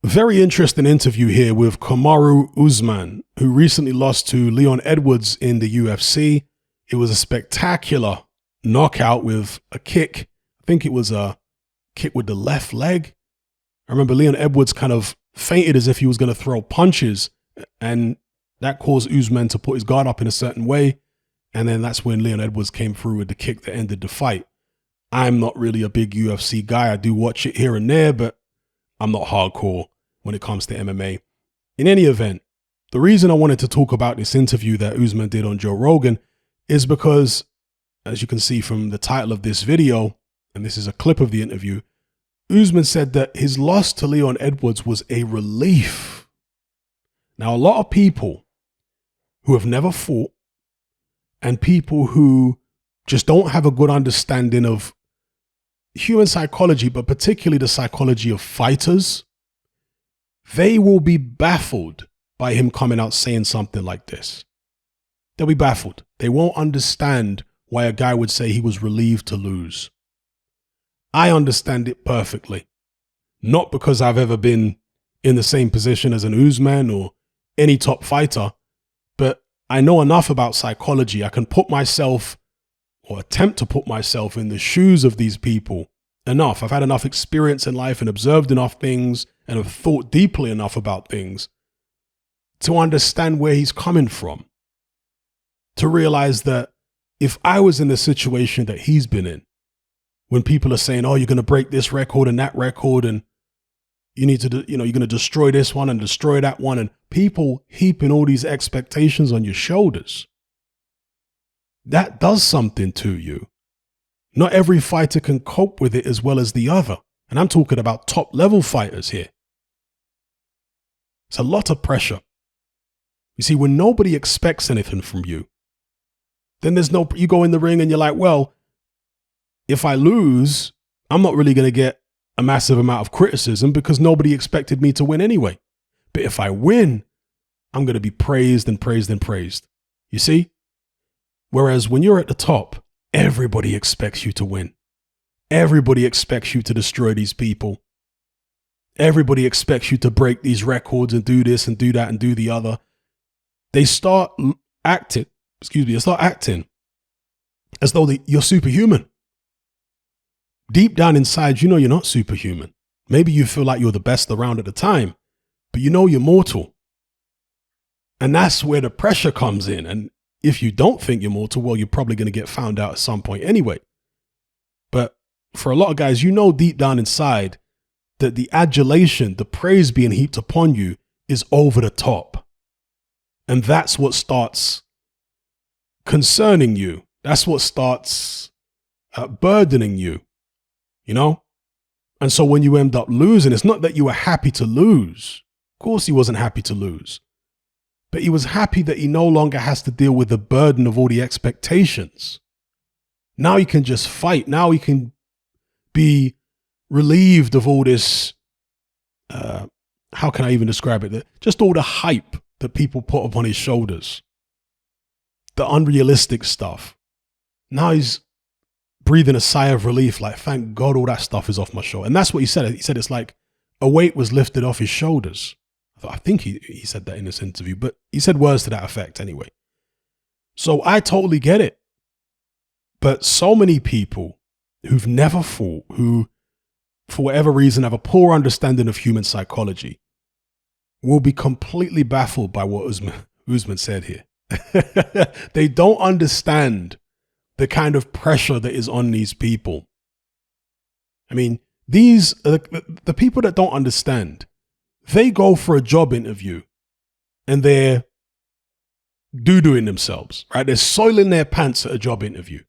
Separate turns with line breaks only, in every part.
Very interesting interview here with Kamaru Usman, who recently lost to Leon Edwards in the UFC. It was a spectacular knockout with a kick. I think it was a kick with the left leg. I remember Leon Edwards kind of fainted as if he was going to throw punches, and that caused Usman to put his guard up in a certain way. And then that's when Leon Edwards came through with the kick that ended the fight. I'm not really a big UFC guy. I do watch it here and there, but I'm not hardcore when it comes to MMA. In any event, the reason I wanted to talk about this interview that Usman did on Joe Rogan is because, as you can see from the title of this video, and this is a clip of the interview, Usman said that his loss to Leon Edwards was a relief. Now, a lot of people who have never fought and people who just don't have a good understanding of human psychology, but particularly the psychology of fighters, they will be baffled by him coming out saying something like this. They'll be baffled. They won't understand why a guy would say he was relieved to lose. I understand it perfectly. Not because I've ever been in the same position as an Usman or any top fighter, but I know enough about psychology. I can put myself, or attempt to put myself, in the shoes of these people enough. I've had enough experience in life and observed enough things and have thought deeply enough about things to understand where he's coming from. To realize that if I was in the situation that he's been in, when people are saying, oh, you're going to break this record and that record, and you need to, you're going to destroy this one and destroy that one, and people heaping all these expectations on your shoulders, that does something to you. Not every fighter can cope with it as well as the other. And I'm talking about top level fighters here. It's a lot of pressure. You see, when nobody expects anything from you, then you go in the ring and you're like, well, if I lose, I'm not really going to get a massive amount of criticism because nobody expected me to win anyway. But if I win, I'm going to be praised and praised and praised. You see? Whereas when you're at the top, everybody expects you to win. Everybody expects you to destroy these people. Everybody expects you to break these records and do this and do that and do the other. They start acting as though you're superhuman. Deep down inside, you know you're not superhuman. Maybe you feel like you're the best around at the time, but you know you're mortal. And that's where the pressure comes in. And if you don't think you're mortal, well, you're probably going to get found out at some point anyway. But for a lot of guys, you know deep down inside that the adulation, the praise being heaped upon you is over the top. And that's what starts concerning you. That's what starts burdening you, you know? And so when you end up losing, it's not that you were happy to lose. Of course he wasn't happy to lose. But he was happy that he no longer has to deal with the burden of all the expectations. Now he can just fight. Now he can be relieved of all this, how can I even describe it? Just all the hype that people put upon his shoulders. The unrealistic stuff. Now he's breathing a sigh of relief, like, thank God all that stuff is off my shoulder. And that's what he said. He said it's like a weight was lifted off his shoulders. I think he said that in this interview, but he said words to that effect anyway. So I totally get it. But so many people who've never fought, who for whatever reason have a poor understanding of human psychology, will be completely baffled by what Usman said here. They don't understand the kind of pressure that is on these people. I mean, the people that don't understand, they go for a job interview and they're doo-dooing themselves, right? They're soiling their pants at a job interview.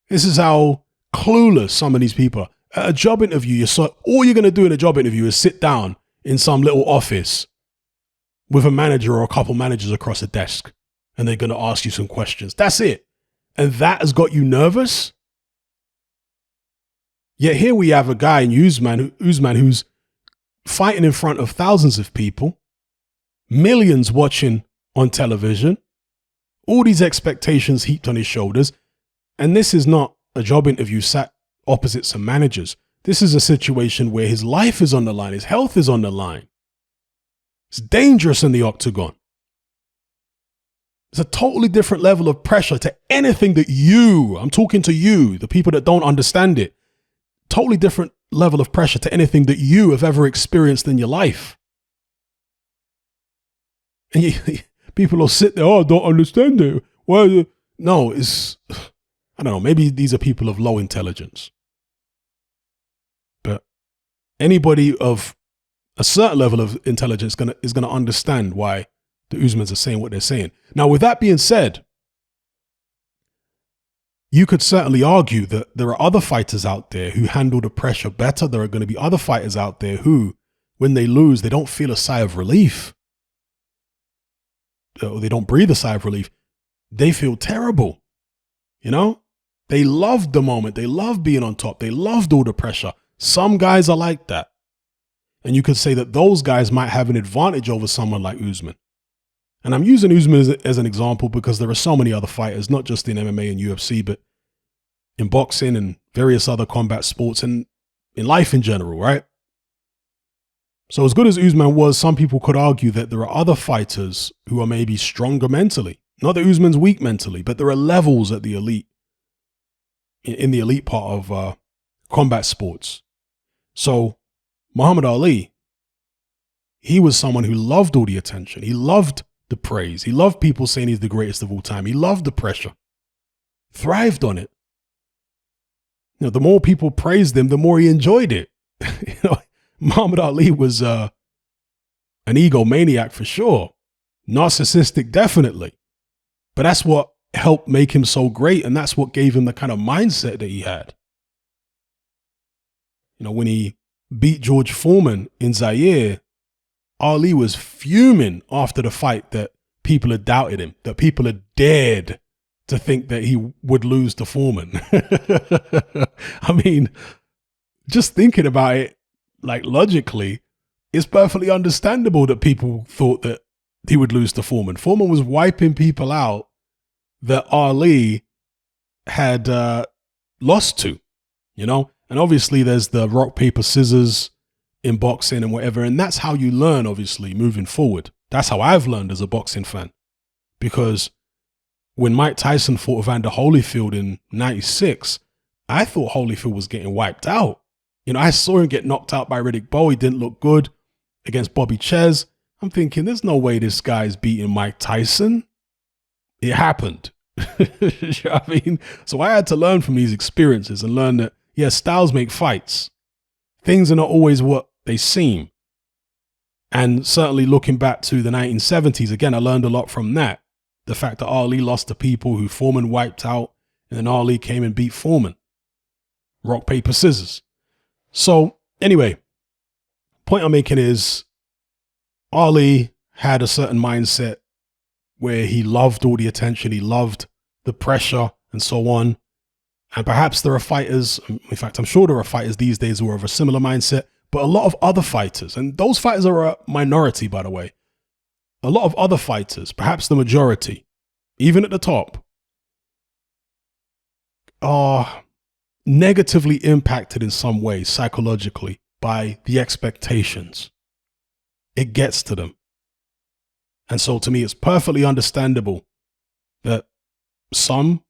This is how clueless some of these people are. At a job interview, all you're going to do in a job interview is sit down in some little office with a manager or a couple managers across a desk, and they're going to ask you some questions. That's it. And that has got you nervous? Yet here we have a guy in Usman who's fighting in front of thousands of people, millions watching on television, all these expectations heaped on his shoulders. And this is not a job interview sat opposite some managers. This is a situation where his life is on the line. His health is on the line. It's dangerous in the octagon. It's a totally different level of pressure to anything that I'm talking to you, the people that don't understand it. Totally different level of pressure to anything that you have ever experienced in your life. And people will sit there, oh, I don't understand it. Why? No, I don't know, maybe these are people of low intelligence. But anybody of a certain level of intelligence is gonna understand why the Usmans are saying what they're saying. Now, with that being said, you could certainly argue that there are other fighters out there who handle the pressure better. There are going to be other fighters out there who, when they lose, they don't feel a sigh of relief. Or they don't breathe a sigh of relief. They feel terrible. You know? They loved the moment. They loved being on top. They loved all the pressure. Some guys are like that. And you could say that those guys might have an advantage over someone like Usman. And I'm using Usman as an example because there are so many other fighters, not just in MMA and UFC, but in boxing and various other combat sports and in life in general, right? So as good as Usman was, some people could argue that there are other fighters who are maybe stronger mentally. Not that Usman's weak mentally, but there are levels at the elite, in the elite part of combat sports. So Muhammad Ali, he was someone who loved all the attention. He loved the praise. He loved people saying he's the greatest of all time. He loved the pressure, thrived on it. You know, the more people praised him, the more he enjoyed it. You know, Muhammad Ali was an egomaniac for sure, narcissistic definitely, but that's what helped make him so great, and that's what gave him the kind of mindset that he had. You know, when he beat George Foreman in Zaire, Ali was fuming after the fight that people had doubted him, that people had dared to think that he would lose to Foreman. I mean, just thinking about it, like logically, it's perfectly understandable that people thought that he would lose to Foreman. Foreman was wiping people out that Ali had lost to, you know? And obviously there's the rock, paper, scissors in boxing and whatever. And that's how you learn, obviously, moving forward. That's how I've learned as a boxing fan. Because when Mike Tyson fought Evander Holyfield in 96, I thought Holyfield was getting wiped out. You know, I saw him get knocked out by Riddick Bowe. He didn't look good against Bobby Ches. I'm thinking, there's no way this guy's beating Mike Tyson. It happened. You know what I mean? So I had to learn from these experiences and learn that, yeah, styles make fights. Things are not always what they seem. And certainly looking back to the 1970s, again, I learned a lot from that. The fact that Ali lost to people who Foreman wiped out, and then Ali came and beat Foreman. Rock, paper, scissors. So anyway, point I'm making is Ali had a certain mindset where he loved all the attention, he loved the pressure and so on. And perhaps there are fighters, in fact, I'm sure there are fighters these days who are of a similar mindset, but a lot of other fighters, and those fighters are a minority, by the way, a lot of other fighters, perhaps the majority, even at the top, are negatively impacted in some way psychologically by the expectations. It gets to them. And so to me, it's perfectly understandable that some,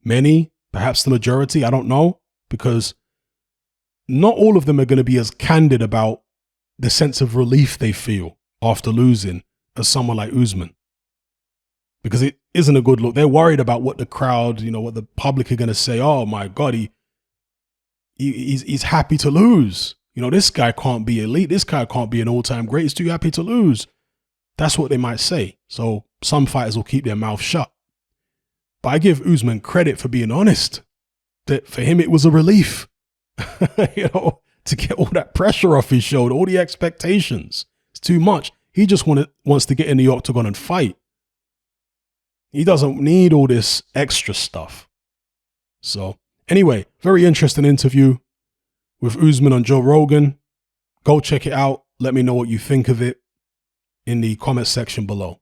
many, perhaps the majority, I don't know, because not all of them are going to be as candid about the sense of relief they feel after losing as someone like Usman. Because it isn't a good look. They're worried about what the crowd, you know, what the public are going to say. Oh my God, he's happy to lose. You know, this guy can't be elite. This guy can't be an all-time great. He's too happy to lose. That's what they might say. So some fighters will keep their mouth shut. But I give Usman credit for being honest. That for him, it was a relief, you know, to get all that pressure off his shoulder, all the expectations. It's too much. He just wants to get in the octagon and fight. He doesn't need all this extra stuff. So anyway, very interesting interview with Usman on Joe Rogan. Go check it out. Let me know what you think of it in the comment section below.